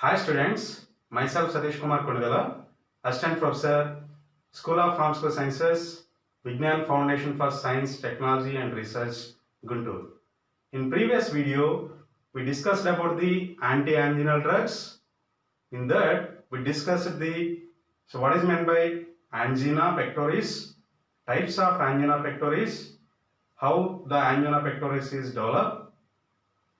Hi students, myself Satish Kumar Kundala, Assistant Professor, School of Pharmaceutical Sciences, Vignan Foundation for Science, Technology and Research, Guntur. In previous video, we discussed about the anti-anginal drugs. In that, we discussed what is meant by angina pectoris, types of angina pectoris, how the angina pectoris is developed,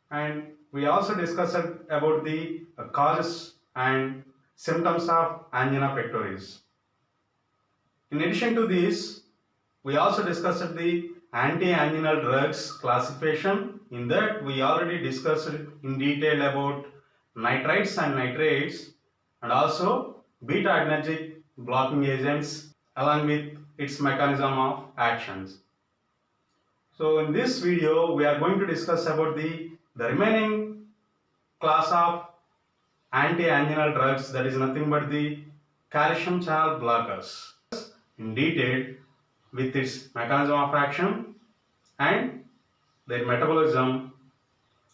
and we also discussed about the causes and symptoms of angina pectoris. In addition to this, we also discussed the anti-anginal drugs classification. In that, we already discussed in detail about nitrites and nitrates and also beta-adrenergic blocking agents along with its mechanism of actions. So in this video, we are going to discuss about the remaining class of anti-anginal drugs, that is nothing but the calcium channel blockers in detail with its mechanism of action and their metabolism,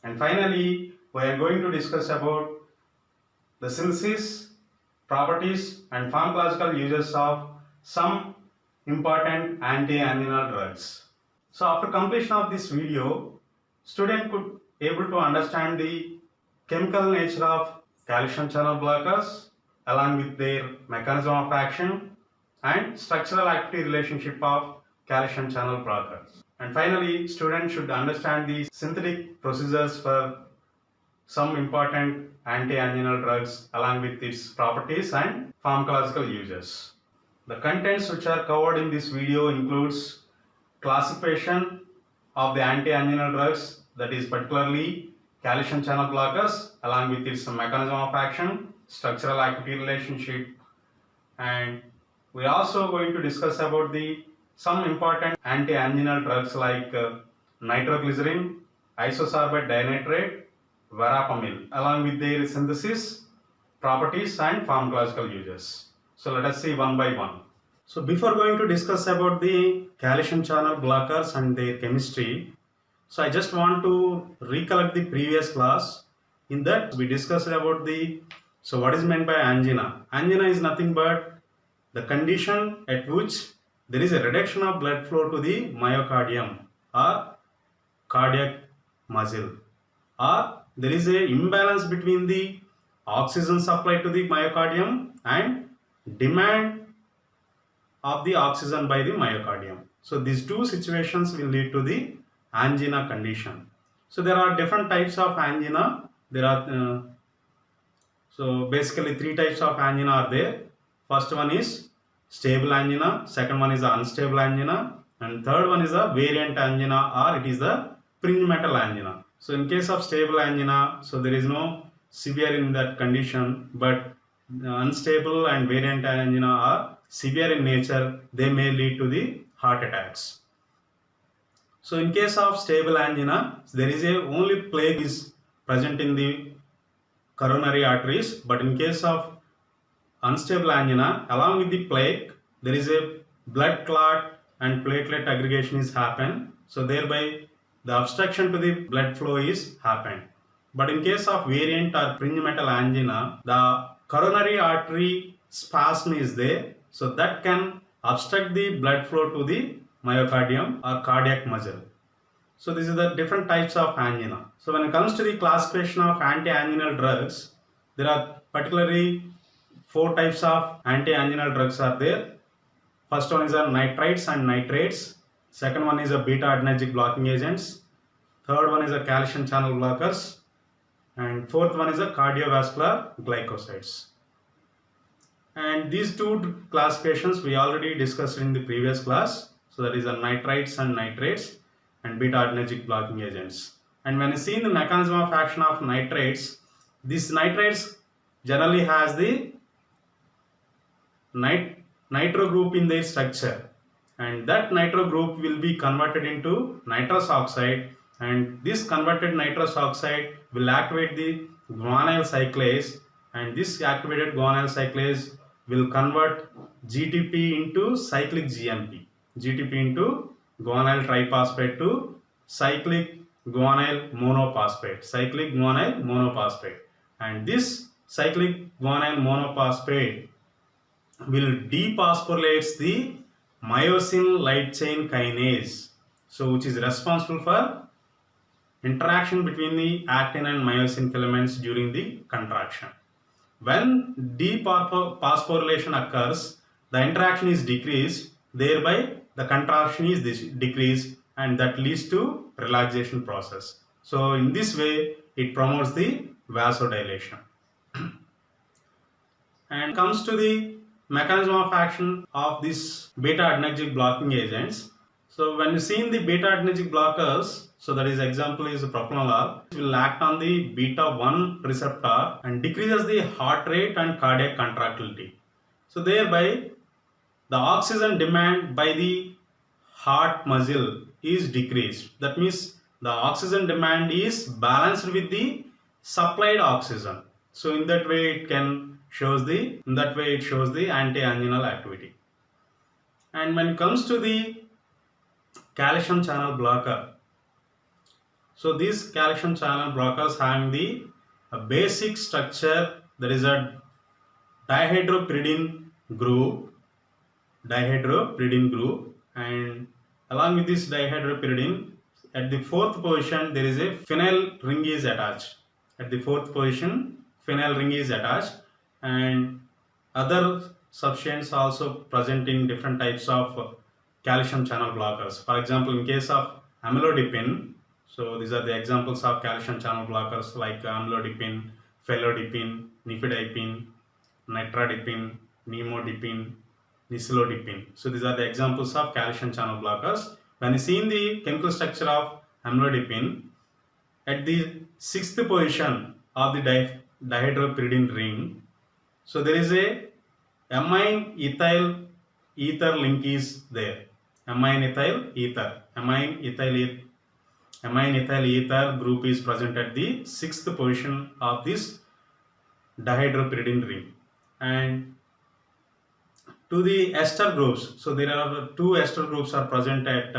and finally we are going to discuss about the synthesis, properties and pharmacological uses of some important anti-anginal drugs. So after completion of this video, student could able to understand the chemical nature of calcium channel blockers along with their mechanism of action and structural activity relationship of calcium channel blockers. And finally, students should understand the synthetic procedures for some important anti-anginal drugs along with its properties and pharmacological uses. The contents which are covered in this video includes classification of the anti-anginal drugs, that is particularly calcium channel blockers along with its mechanism of action, structural activity relationship, and we are also going to discuss about the some important anti-anginal drugs like nitroglycerin, isosorbate dinitrate, verapamil along with their synthesis, properties and pharmacological uses. So let us see one by one. So before going to discuss about the calcium channel blockers and their chemistry, so I just want to recollect the previous class. In that we discussed about what is meant by angina. Angina is nothing but the condition at which there is a reduction of blood flow to the myocardium or cardiac muscle, or there is a imbalance between the oxygen supply to the myocardium and demand of the oxygen by the myocardium. So these two situations will lead to the angina condition. So there are different types of angina. There are so basically three types of angina are there. First one is stable angina, second one is unstable angina, and third one is a variant angina, or it is the fringe metal angina. So in case of stable angina, so there is no severe in that condition, but unstable and variant angina are severe in nature. They may lead to the heart attacks. So in case of stable angina, there is a only plaque is present in the coronary arteries, but in case of unstable angina, along with the plaque, there is a blood clot and platelet aggregation is happen. So thereby the obstruction to the blood flow is happen. But in case of variant or fringe metal angina, the coronary artery spasm is there, so that can obstruct the blood flow to the myocardium or cardiac muscle. So these are the different types of angina. So when it comes to the classification of anti-anginal drugs, there are particularly four types of anti-anginal drugs are there. First one is a nitrites and nitrates. Second one is a beta-adrenergic blocking agents. Third one is a calcium channel blockers. And fourth one is a cardiovascular glycosides. And these two classifications we already discussed in the previous class. So that is a nitrites and nitrates and beta-adrenergic blocking agents. And when you see the mechanism of action of nitrates, these nitrates generally has the nitro group in their structure, and that nitro group will be converted into nitrous oxide, and this converted nitrous oxide will activate the guanyl cyclase, and this activated guanyl cyclase will convert GTP into cyclic GMP, GTP into guanyl triphosphate to cyclic guanyl monophosphate, cyclic guanyl monophosphate, and this cyclic guanyl monophosphate will dephosphorylates the myosin light chain kinase, so which is responsible for interaction between the actin and myosin filaments during the contraction. When dephosphorylation occurs, the interaction is decreased, thereby the contraction is decreased, and that leads to relaxation process. So in this way, it promotes the vasodilation. And comes to the mechanism of action of this beta adrenergic blocking agents. So when you see in the beta adrenergic blockers, so that is example is propranolol, it will act on the beta 1 receptor and decreases the heart rate and cardiac contractility. So thereby the oxygen demand by the heart muscle is decreased. That means the oxygen demand is balanced with the supplied oxygen. So in that way it shows the anti-anginal activity. And when it comes to the calcium channel blocker, so these calcium channel blockers having the basic structure, there is a dihydropyridine group, and along with this dihydropyridine, at the fourth position there is a phenyl ring is attached. At the fourth position, phenyl ring is attached, and other substances also present in different types of calcium channel blockers. For example, in case of amlodipine, so these are the examples of calcium channel blockers like amlodipine, felodipine, nifedipine, nitradipine, nimodipine, nisilodipine. So these are the examples of calcium channel blockers. When you see in the chemical structure of amlodipine, at the sixth position of the dihydropyridine ring, so there is a amine ethyl ether link is there. Amine ethyl ether group is present at the sixth position of this dihydropyridine ring. And to the ester groups, so there are two ester groups are present at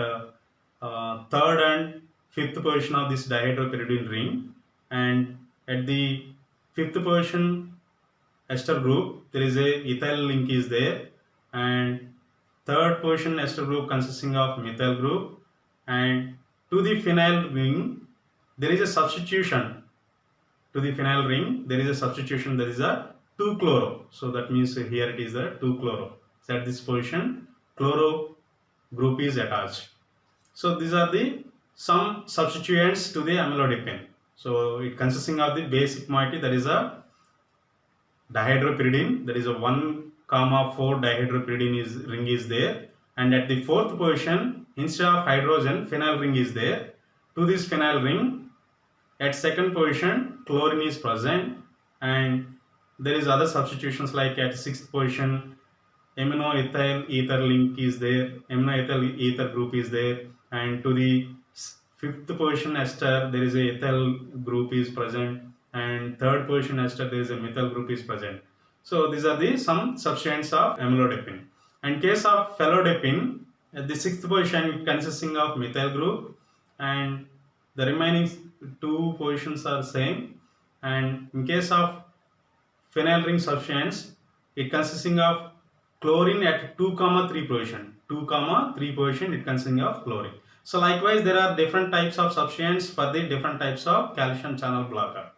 third and fifth position of this dihydropyridine ring, and at the fifth position ester group there is a ethyl link is there, and third position ester group consisting of methyl group, and to the phenyl ring there is a substitution. To the phenyl ring there is a substitution, there is a 2-chloro, so that means here it is a 2-chloro. So at this position chloro group is attached. So these are the some substituents to the amlodipine. So it consisting of the basic moiety, that is a dihydropyridine, that is a 1,4 dihydropyridine ring is there, and at the fourth position instead of hydrogen phenyl ring is there. To this phenyl ring at second position chlorine is present, and there is other substitutions like at sixth position amino ethyl ether link is there, amino ethyl ether group is there, and to the fifth position ester there is a ethyl group is present, and third position ester there is a methyl group is present. So these are the some substances of amlodipine. In case of felodipine, at the sixth position consisting of methyl group, and the remaining two positions are same. And in case of phenyl ring substance, it consisting of chlorine at 2,3 position. 2,3 position it consisting of chlorine. So likewise there are different types of substance for the different types of calcium channel blocker.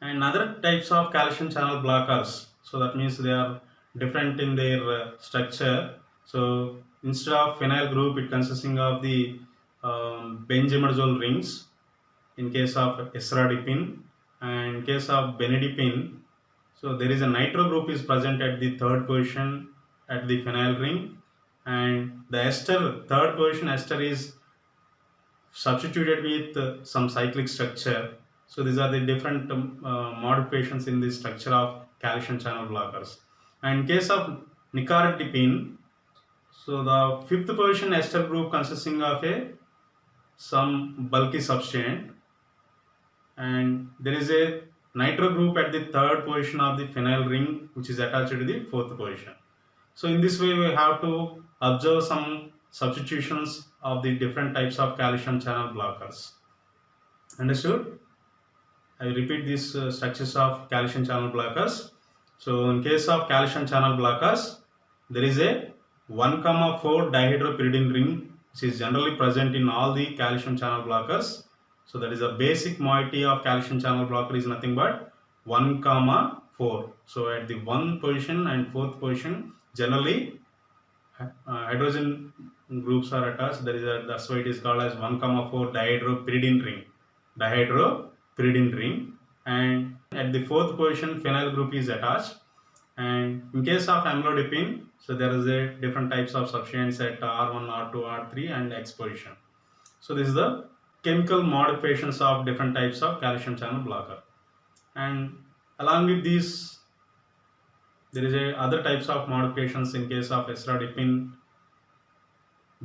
And other types of calcium channel blockers, so that means they are different in their structure. So instead of phenyl group it consisting of the benzimidazole rings in case of esradipine, and in case of benidipine, so there is a nitro group is present at the third position at the phenyl ring, and the ester third position ester is substituted with some cyclic structure. So these are the different modifications in the structure of calcium channel blockers. And in case of nicardipine, so the fifth position ester group consisting of some bulky substance, and there is a nitro group at the third position of the phenyl ring which is attached to the fourth position. So in this way we have to observe some substitutions of the different types of calcium channel blockers. Understood? I repeat these structures of calcium channel blockers. So in case of calcium channel blockers, there is a 1,4 dihydropyridine ring which is generally present in all the calcium channel blockers. So that is a basic moiety of calcium channel blocker is nothing but 1,4. So at the 1 position and 4th position, generally hydrogen groups are attached. That's why it is called as 1,4 dihydropyridine ring. Dihydropyridine ring, and at the 4th position phenyl group is attached. And in case of amlodipine, so there is a different types of substituents at R1, R2, R3 and X position. So this is the chemical modifications of different types of calcium channel blocker. And along with these, there is a other types of modifications in case of esradipine,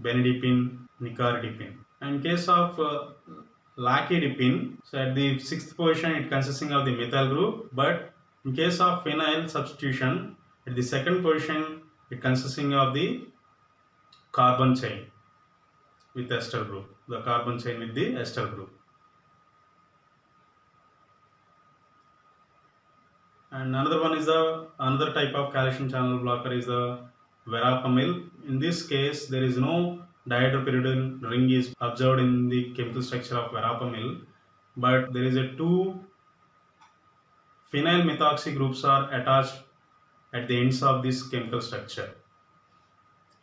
benidipine, nicardipine. And in case of lacadipine, so at the 6th position it consisting of the methyl group, but in case of phenyl substitution, at the 2nd position it consisting of the carbon chain with ester group, the carbon chain with the ester group. And another one is another type of calcium channel blocker is the verapamil. In this case, there is no dihydropyridine ring is observed in the chemical structure of verapamil, but there is a 2 phenyl methoxy groups are attached at the ends of this chemical structure.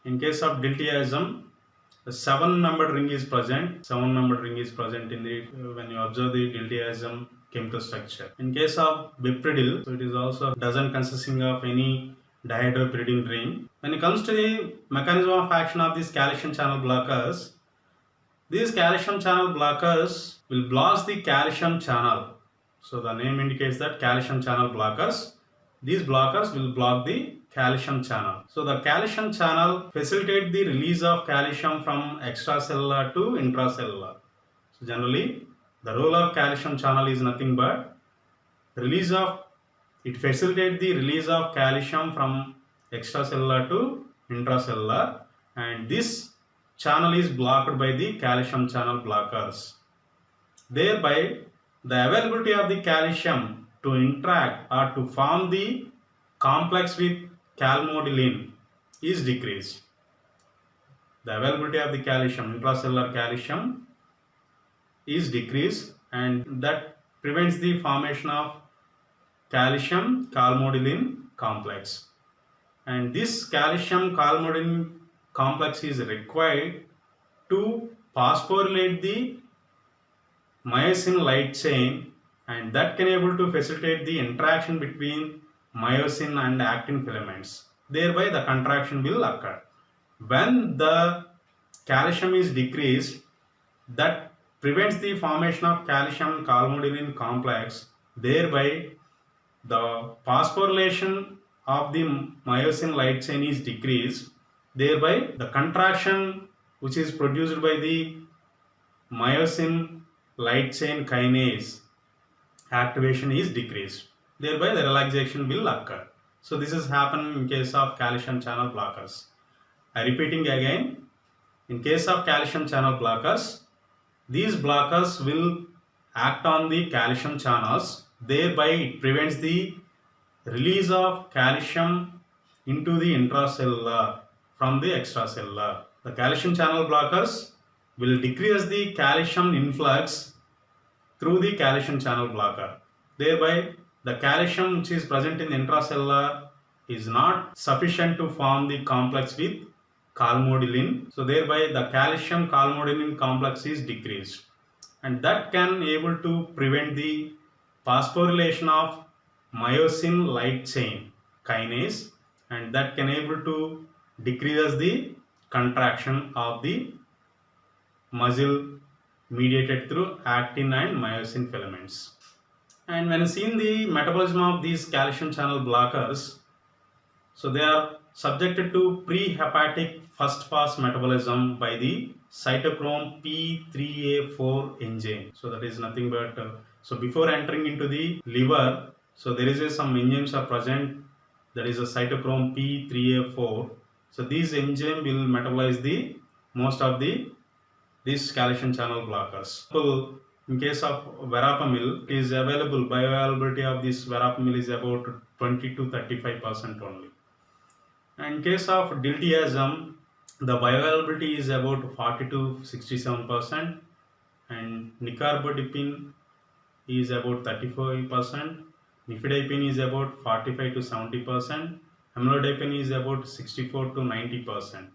In case of diltiazem, the 7-numbered ring is present. 7-numbered ring is present in the when you observe the diltiazem chemical structure. In case of bipridil, so it is also doesn't consisting of any dihydropyridine ring. When it comes to the mechanism of action of these calcium channel blockers, these calcium channel blockers will block the calcium channel. So the name indicates that calcium channel blockers. These blockers will block the calcium channel. So the calcium channel facilitate the release of calcium from extracellular to intracellular. So generally, the role of calcium channel is nothing but it facilitates the release of calcium from extracellular to intracellular, and this channel is blocked by the calcium channel blockers. Thereby, the availability of the calcium to interact or to form the complex with calmodulin is decreased. The availability of the calcium, intracellular calcium, is decreased, and that prevents the formation of calcium calmodulin complex. And this calcium calmodulin complex is required to phosphorylate the myosin light chain, and that can able to facilitate the interaction between myosin and actin filaments. Thereby the contraction will occur. When the calcium is decreased, that prevents the formation of calcium calmodulin complex. Thereby the phosphorylation of the myosin light chain is decreased. Thereby the contraction which is produced by the myosin light chain kinase activation is decreased. Thereby the relaxation will occur. So this is happened in case of calcium channel blockers. I repeating again, in case of calcium channel blockers, these blockers will act on the calcium channels. Thereby it prevents the release of calcium into the intracellular from the extracellular. The calcium channel blockers will decrease the calcium influx through the calcium channel blocker. Thereby the calcium which is present in the intracellular is not sufficient to form the complex with calmodulin. So thereby the calcium calmodulin complex is decreased, and that can able to prevent the phosphorylation of myosin light chain kinase, and that can able to decrease the contraction of the muscle mediated through actin and myosin filaments. And when seen the metabolism of these calcium channel blockers, so they are subjected to prehepatic first pass metabolism by the cytochrome P3A4 enzyme. So that is nothing but so before entering into the liver, so there is some enzymes are present, that is a cytochrome P3A4. So these enzymes will metabolize the most of these calcium channel blockers. So In case of verapamil, it is available, bioavailability of this verapamil is about 20 to 35% only. And in case of diltiazem, the bioavailability is about 40 to 67%, and nicarbodipine is about 35%, nifedipine is about 45 to 70%, amlodipine is about 64 to 90%.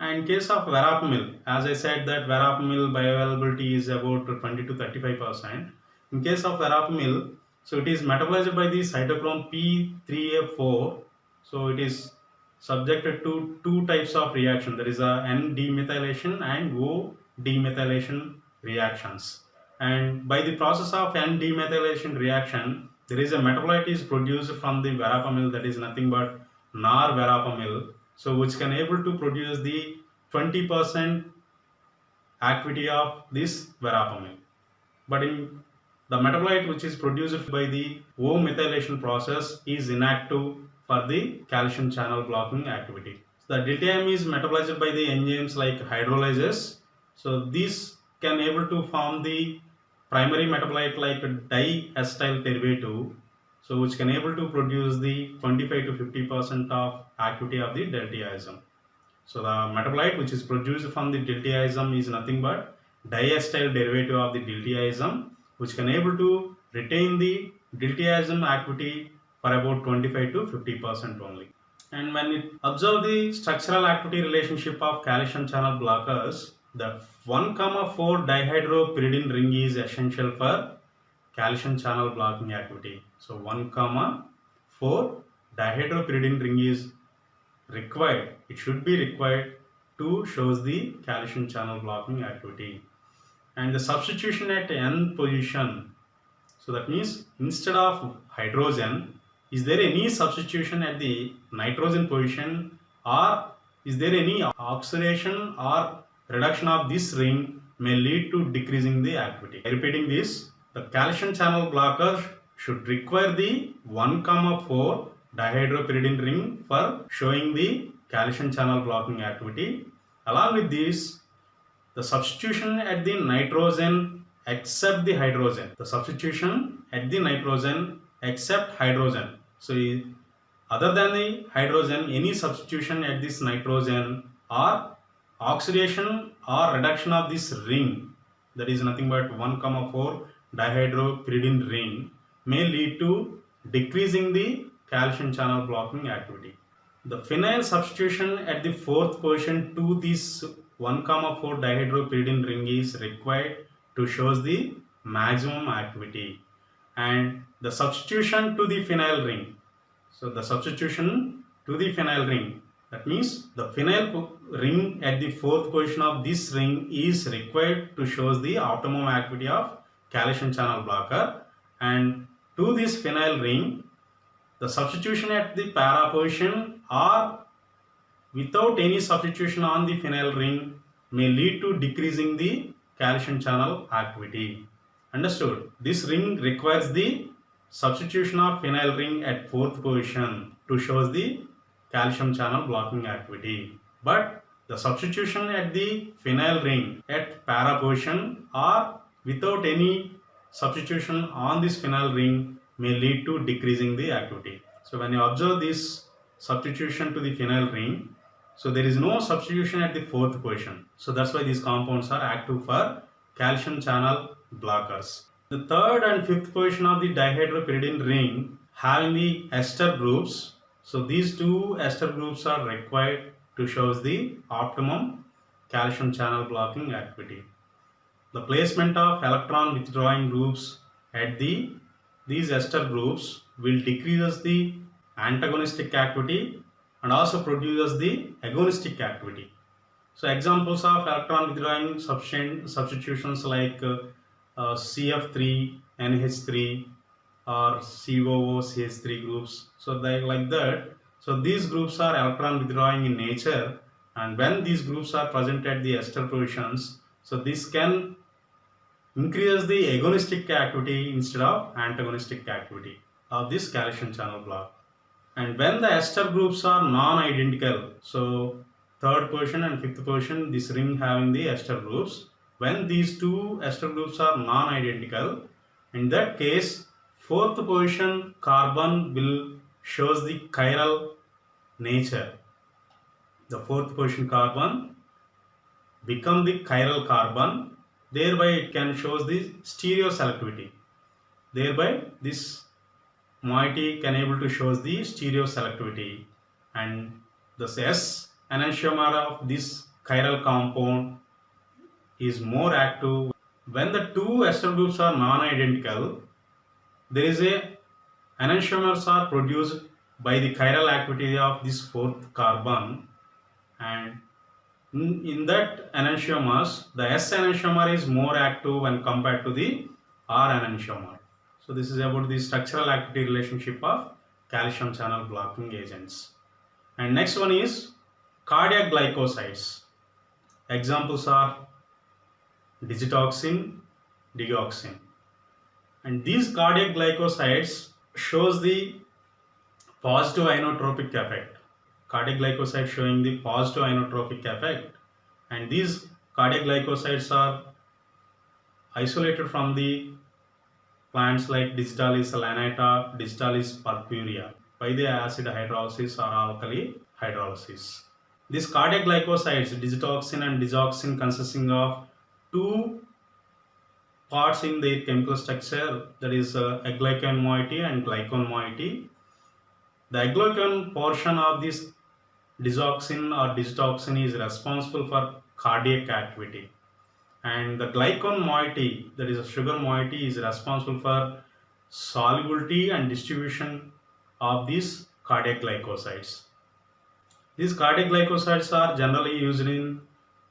And in case of verapamil, as I said that verapamil bioavailability is about 20 to 35%. In case of verapamil, so it is metabolized by the cytochrome P3A4. So it is subjected to two types of reaction. There is a N-demethylation and O-demethylation reactions. And by the process of N-demethylation reaction, there is a metabolite is produced from the verapamil, that is nothing but norverapamil, so which can able to produce the 20% activity of this verapamil. But in the metabolite which is produced by the O-methylation process is inactive for the calcium channel blocking activity. So the diltiazem is metabolized by the enzymes like hydrolysis. So these can able to form the primary metabolite like diacetyl derivative, so which can able to produce the 25 to 50% of activity of the diltiazem. So the metabolite which is produced from the diltiazem is nothing but diacetyl derivative of the diltiazem, which can able to retain the diltiazem activity for about 25 to 50% only. And when we observe the structural activity relationship of calcium channel blockers, the 1,4 dihydropyridine ring is essential for calcium channel blocking activity. So 1,4 dihydropyridine ring is required. It should be required to shows the calcium channel blocking activity. And the substitution at N position, so that means instead of hydrogen, is there any substitution at the nitrogen position, or is there any oxidation or reduction of this ring may lead to decreasing the activity. Repeating this, the calcium channel blocker should require the 1,4 dihydropyridine ring for showing the calcium channel blocking activity. Along with this, the substitution at the nitrogen except the hydrogen. The substitution at the nitrogen except hydrogen. So other than the hydrogen, any substitution at this nitrogen or oxidation or reduction of this ring, that is nothing but 1,4 dihydropyridine ring, may lead to decreasing the calcium channel blocking activity. The phenyl substitution at the fourth position to this 1,4 dihydropyridine ring is required to show the maximum activity. And the substitution to the phenyl ring, so the substitution to the phenyl ring, that means the phenyl ring at the fourth position of this ring is required to show the optimum activity of calcium channel blocker. And to this phenyl ring, the substitution at the para position or without any substitution on the phenyl ring may lead to decreasing the calcium channel activity. Understood? This ring requires the substitution of phenyl ring at fourth position to show the calcium channel blocking activity. But the substitution at the phenyl ring at para position or without any substitution on this phenyl ring may lead to decreasing the activity. So when you observe this substitution to the phenyl ring, so there is no substitution at the fourth position. So that's why these compounds are active for calcium channel blockers. The third and fifth position of the dihydropyridine ring having the ester groups. So these two ester groups are required to show the optimum calcium channel blocking activity. The placement of electron withdrawing groups at these ester groups will decrease the antagonistic activity and also produces the agonistic activity. So examples of electron withdrawing substitutions like CF3, NH3 or COOCH3 groups. So they like that. So these groups are electron withdrawing in nature, and when these groups are present at the ester positions, so this can increase the agonistic activity instead of antagonistic activity of this calcium channel block. And when the ester groups are non-identical, so third position and fifth position, this ring having the ester groups, when these two ester groups are non-identical, in that case, fourth position carbon will shows the chiral nature. The fourth position carbon become the chiral carbon, thereby it can shows the stereoselectivity. Thereby this moiety can able to shows the stereoselectivity, and the S enantiomer of this chiral compound is more active. When the two ester groups are non-identical, there is a enantiomers are produced by the chiral activity of this fourth carbon, and in that enantiomers, the S enantiomer is more active when compared to the R enantiomer. So this is about the structural activity relationship of calcium channel blocking agents. And next one is cardiac glycosides. Examples are digitoxin, digoxin. And these cardiac glycosides shows the positive inotropic effect. Cardiac glycosides showing the positive inotropic effect, and these cardiac glycosides are isolated from the plants like Digitalis lanata, Digitalis purpurea by the acid hydrolysis or alkali hydrolysis. These cardiac glycosides, digitoxin and digoxin, consisting of two parts in their chemical structure, that is aglycan moiety and glycone moiety. The aglycan portion of this digoxin or digitoxin is responsible for cardiac activity, and the glycone moiety, that is a sugar moiety, is responsible for solubility and distribution of these cardiac glycosides. These cardiac glycosides are generally used in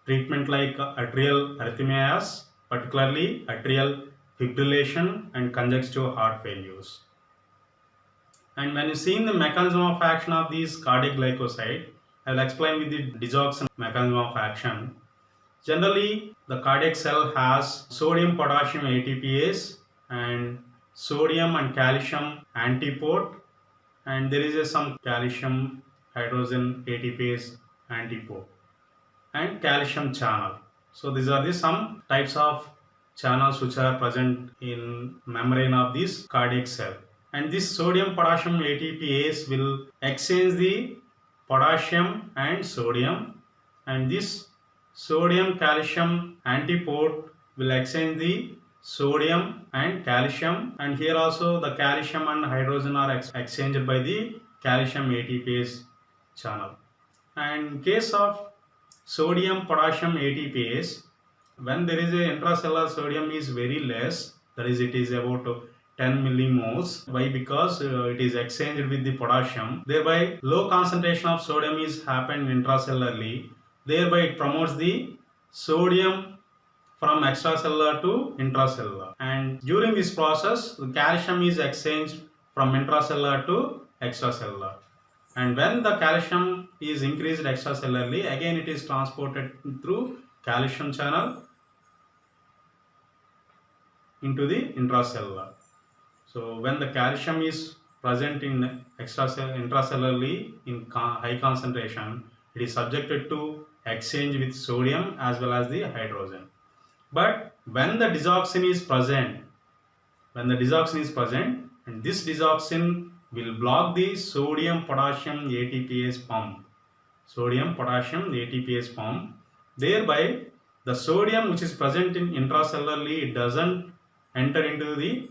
treatment like atrial arrhythmias, particularly atrial fibrillation and congestive heart failures. And when you see the mechanism of action of these cardiac glycoside, I will explain with the digoxin mechanism of action. Generally, the cardiac cell has sodium potassium ATPase and sodium and calcium antipode, and there is some calcium hydrogen ATPase antipode and calcium channel. So these are the some types of channels which are present in membrane of this cardiac cell. And this sodium potassium ATPase will exchange the potassium and sodium, and this sodium calcium antipode will exchange the sodium and calcium, and here also the calcium and hydrogen are exchanged by the calcium ATPase channel. And in case of sodium potassium ATPase, when there is a intracellular sodium is very less, that is it is about 10 millimoles. Why? Because it is exchanged with the potassium, thereby low concentration of sodium is happened intracellularly, thereby it promotes the sodium from extracellular to intracellular, and during this process the calcium is exchanged from intracellular to extracellular, and when the calcium is increased extracellularly, again it is transported through calcium channel into the intracellular. So when the calcium is present in intracellularly in high concentration, it is subjected to exchange with sodium as well as the hydrogen. But when the digoxin is present, and this digoxin will block the sodium potassium ATPase pump, thereby the sodium which is present in intracellularly, it doesn't enter into the,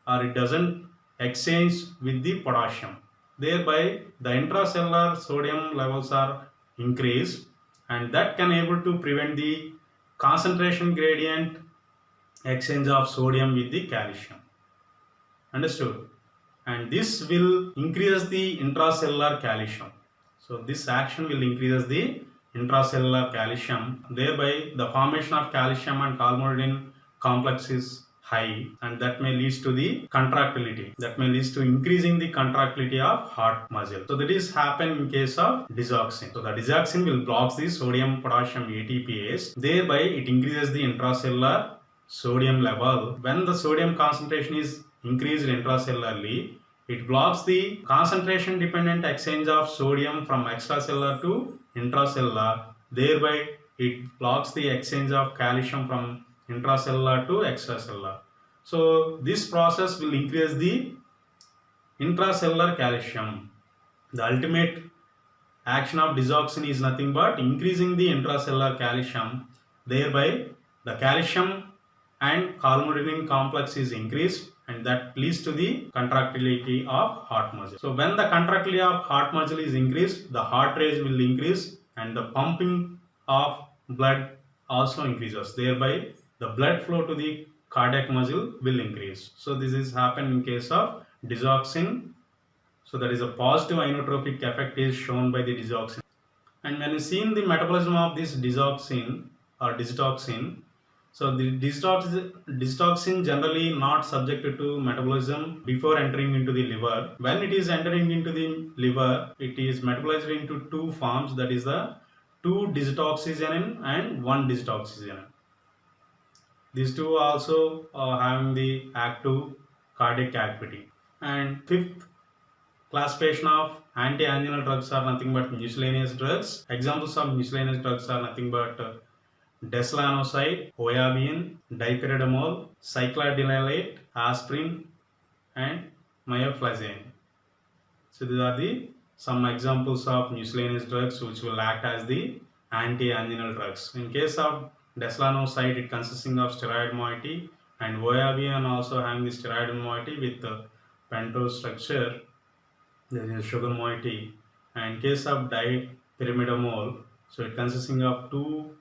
or it doesn't exchange with the potassium, thereby the intracellular sodium levels are increased, and that can able to prevent the concentration gradient exchange of sodium with the calcium. Understood? And this will increase the intracellular calcium. So this action will increase the intracellular calcium, thereby the formation of calcium and calmodulin complex is high, and that may lead to the contractility, that may lead to increasing the contractility of heart muscle. So that is happen in case of digoxin. So the digoxin will block the sodium potassium ATPase, thereby it increases the intracellular sodium level. When the sodium concentration is increased intracellularly, it blocks the concentration dependent exchange of sodium from extracellular to intracellular, thereby it blocks the exchange of calcium from intracellular to extracellular. So this process will increase the intracellular calcium. The ultimate action of digoxin is nothing but increasing the intracellular calcium. Thereby, the calcium and calmodulin complex is increased, and that leads to the contractility of heart muscle. So when the contractility of heart muscle is increased, the heart rate will increase and the pumping of blood also increases. Thereby, the blood flow to the cardiac muscle will increase. So this is happen in case of digoxin. So that is a positive inotropic effect is shown by the digoxin. And when you see in the metabolism of this digoxin or digoxin, so the digoxin generally not subjected to metabolism before entering into the liver. When it is entering into the liver, it is metabolized into two forms, that is the 2-digitoxygenin and 1-digitoxygenin. These two also having the active cardiac activity. And fifth classification of anti-anginal drugs are nothing but miscellaneous drugs. Examples of miscellaneous drugs are nothing but deslanoside, oyabein, dipyridamole, cyclodinylate, aspirin, and miflazine. So these are the some examples of miscellaneous drugs which will act as the anti-anginal drugs. In case of deslanoside, it consisting of steroid moiety, and oyabein also having the steroid moiety with pentose structure. There is sugar moiety. And in case of dipyridamole, so it consisting of two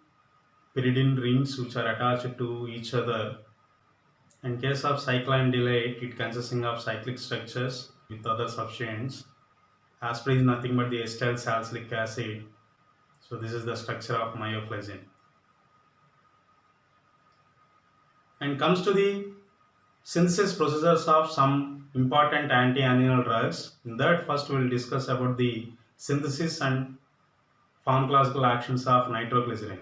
pyridine rings which are attached to each other. In case of cyclodinylate, it consisting of cyclic structures with other substituents. Aspirin is nothing but the acetyl salicylic acid. So this is the structure of miflazine. And comes to the synthesis procedures of some important anti-anginal drugs. In that, first we will discuss about the synthesis and pharmacological actions of nitroglycerin.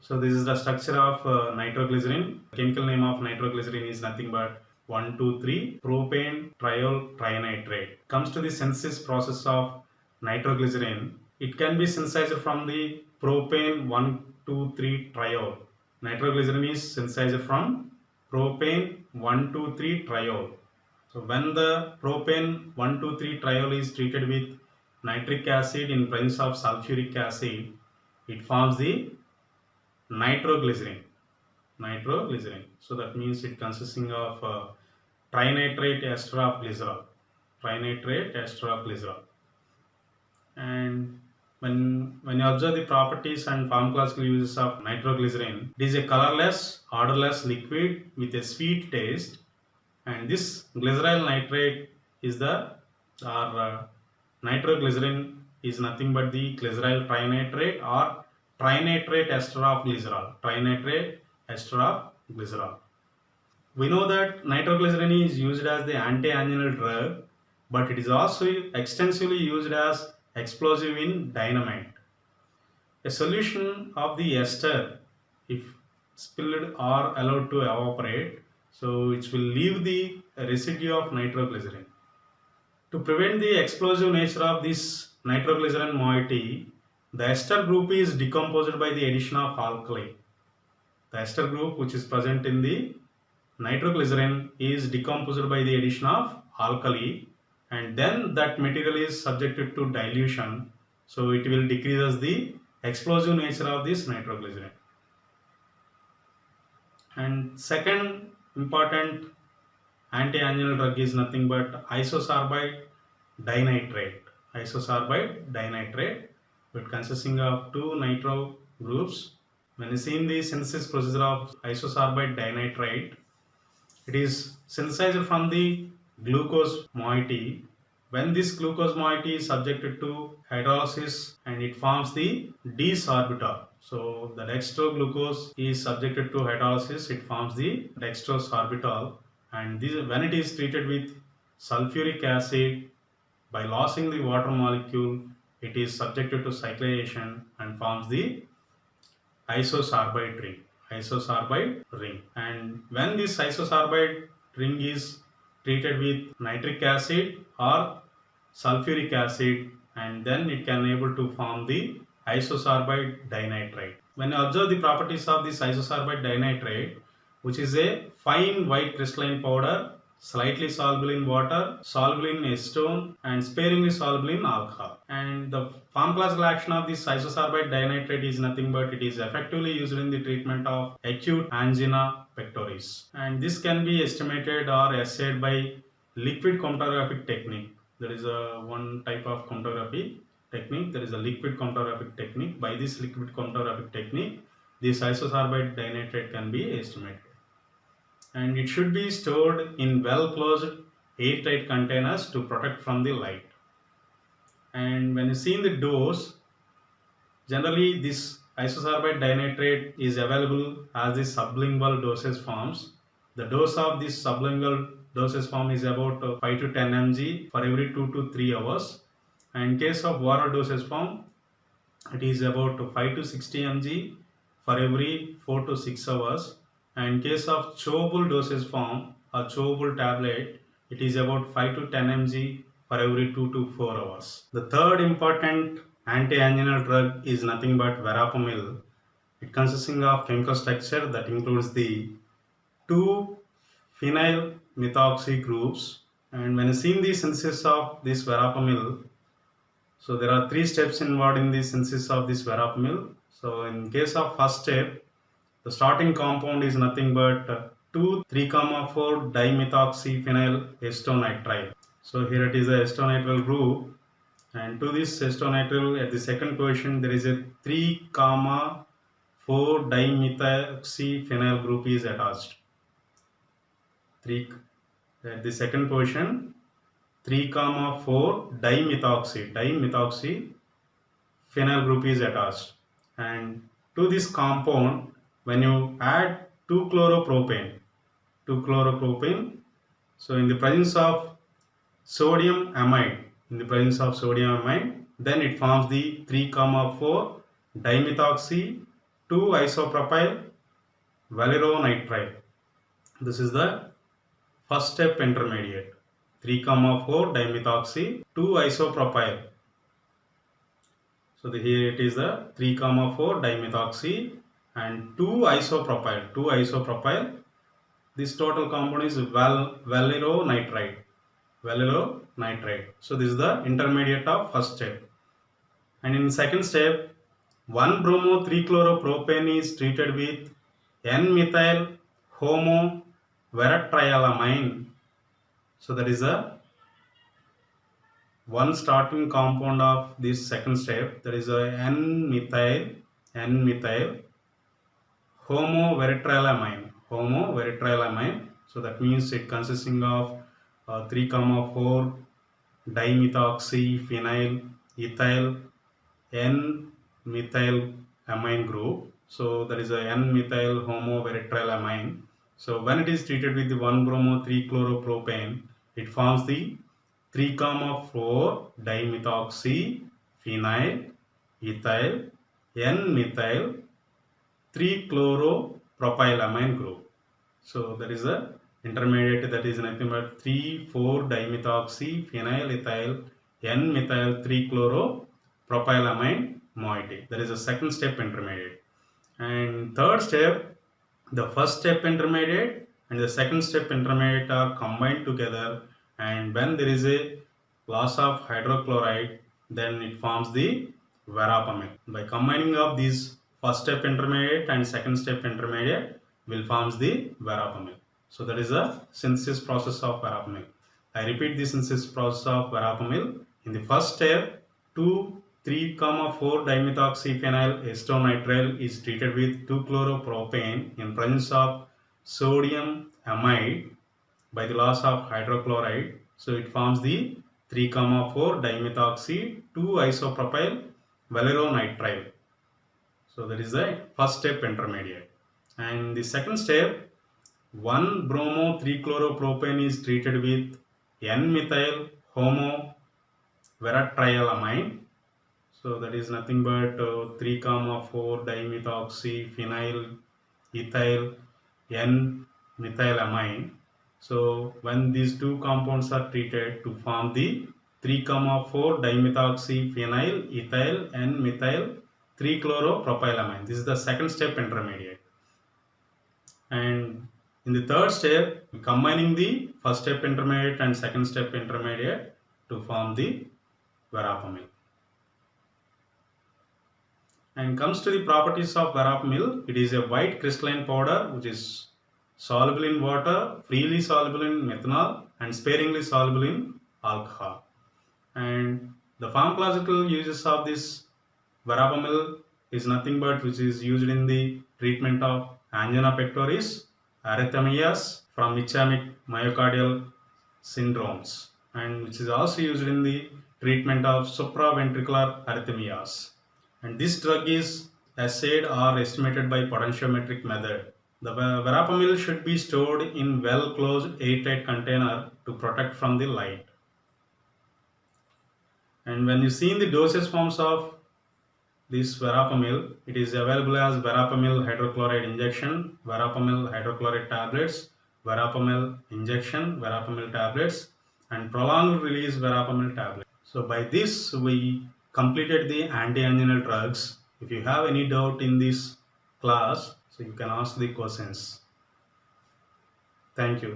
So this is the structure of nitroglycerin. The chemical name of nitroglycerin is nothing but 1,2,3 propane triol trinitrate. Comes to the synthesis process of nitroglycerin. It can be synthesized from the propane 1,2,3 triol. Nitroglycerin is synthesized from propane 1,2,3 triol. So when the propane 1,2,3 triol is treated with nitric acid in presence of sulfuric acid, it forms the nitroglycerin. So that means it consisting of trinitrate ester of glycerol. And when you observe the properties and pharmacological uses of nitroglycerin, it is a colorless, odorless liquid with a sweet taste, and this glyceryl nitrate is nitroglycerin is nothing but the glyceryl trinitrate or trinitrate ester of glycerol. We know that nitroglycerin is used as the anti-anginal drug, but it is also extensively used as explosive in dynamite. A solution of the ester, if spilled or allowed to evaporate, so it will leave the residue of nitroglycerin. To prevent the explosive nature of this nitroglycerin moiety, the ester group is decomposed by the addition of alkali. The ester group which is present in the nitroglycerin is decomposed by the addition of alkali, and then that material is subjected to dilution, so it will decrease the explosive nature of this nitroglycerin. And second important anti-anginal drug is nothing but isosorbide dinitrate. It consisting of two nitro groups. When you see in the synthesis procedure of isosorbide dinitrate, it is synthesized from the glucose moiety. When this glucose moiety is subjected to hydrolysis, and it forms the D-sorbitol. So the dextroglucose is subjected to hydrolysis, it forms the dextrosorbitol, and when it is treated with sulfuric acid, by losing the water molecule, it is subjected to cyclization and forms the isosorbide ring. And when this isosorbide ring is treated with nitric acid or sulfuric acid, and then it can able to form the isosorbide dinitrate. When you observe the properties of this isosorbide dinitrate, which is a fine white crystalline powder, slightly soluble in water, soluble in acetone, and sparingly soluble in alcohol. And the pharmacological action of this isosorbide dinitrate is nothing but it is effectively used in the treatment of acute angina pectoris. And this can be estimated or assayed by liquid chromatographic technique. There is one type of chromatography technique. There is a liquid chromatographic technique. By this liquid chromatographic technique, this isosorbide dinitrate can be estimated. And it should be stored in well closed airtight containers to protect from the light. And when you see in the dose, generally this isosorbide dinitrate is available as the sublingual dosage forms. The dose of this sublingual dosage form is about 5 to 10 mg for every 2 to 3 hours. And in case of oral dosage form, it is about 5 to 60 mg for every 4 to 6 hours. And in case of chewable dosage form or chewable tablet, it is about 5 to 10 mg for every 2 to 4 hours. The third important anti-anginal drug is nothing but verapamil. It consisting of chemical structure that includes the two phenyl methoxy groups. And when you see the synthesis of this verapamil, so there are 3 steps involved in the synthesis of this verapamil. So in case of first step, the starting compound is nothing but 2,3,4 dimethoxyphenyl acetonitrile. So here it is a acetonitrile group, and to this acetonitrile at the second position there is a 3,4 dimethoxyphenyl group is attached. At the second position 3,4 dimethoxy phenyl group is attached. And to this compound, when you add 2-chloropropane, so in the presence of sodium amide, then it forms the 3,4 dimethoxy 2-isopropyl valeronitrile. This is the first step intermediate. 3,4 dimethoxy 2-isopropyl. So here it is the 3,4 dimethoxy and 2-isopropyl. This total compound is valeronitrile. So this is the intermediate of first step. And in second step, 1-bromo-3-chloropropane is treated with N-methyl homoveretrilamine. So that is a one starting compound of this second step. That is a N-methyl homoveretrilamine. So that means it consisting of 3,4 dimethoxyphenyl ethyl N-methyl amine group. So that is a N-methyl homoveretrilamine. So when it is treated with the 1-bromo-3-chloropropane, it forms the 3,4 dimethoxyphenyl ethyl N-methyl 3-chloropropylamine group. So that is a intermediate, that is nothing but 3,4 dimethoxyphenyl ethyl N-methyl 3-chloropropylamine moiety. That is a second step intermediate. And third step, the first step intermediate and the second step intermediate are combined together, and when there is a loss of hydrochloride, then it forms the verapamil. By combining of these first step intermediate and second step intermediate will forms the verapamil. So that is a synthesis process of verapamil. I repeat the synthesis process of verapamil. In the first step, 2,3,4 dimethoxyphenyl acetonitrile is treated with 2-chloropropane in presence of sodium amide by the loss of hydrochloride. So it forms the 3,4 dimethoxy 2-isopropyl valeronitrile. So that is the first step intermediate. And the second step, 1-bromo-3-chloropropane is treated with N-methyl homoveretrilamine. So that is nothing but 3,4 dimethoxyphenyl ethyl N-methylamine. So when these two compounds are treated to form the 3,4 dimethoxyphenyl ethyl N-methyl 3-chloropropylamine. This is the second step intermediate. And in the third step, combining the first step intermediate and second step intermediate to form the verapamil. And comes to the properties of verapamil, it is a white crystalline powder which is soluble in water, freely soluble in methanol, and sparingly soluble in alcohol. And the pharmacological uses of this verapamil is nothing but which is used in the treatment of angina pectoris, arrhythmias from ischemic myocardial syndromes, and which is also used in the treatment of supraventricular arrhythmias. And this drug is assayed or estimated by potentiometric method. The verapamil should be stored in well-closed airtight container to protect from the light. And when you see in the dosage forms of this verapamil, it is available as verapamil hydrochloride injection, verapamil hydrochloride tablets, verapamil injection, verapamil tablets, and prolonged release verapamil tablets. So by this we completed the anti-anginal drugs. If you have any doubt in this class, so you can ask the questions. Thank you.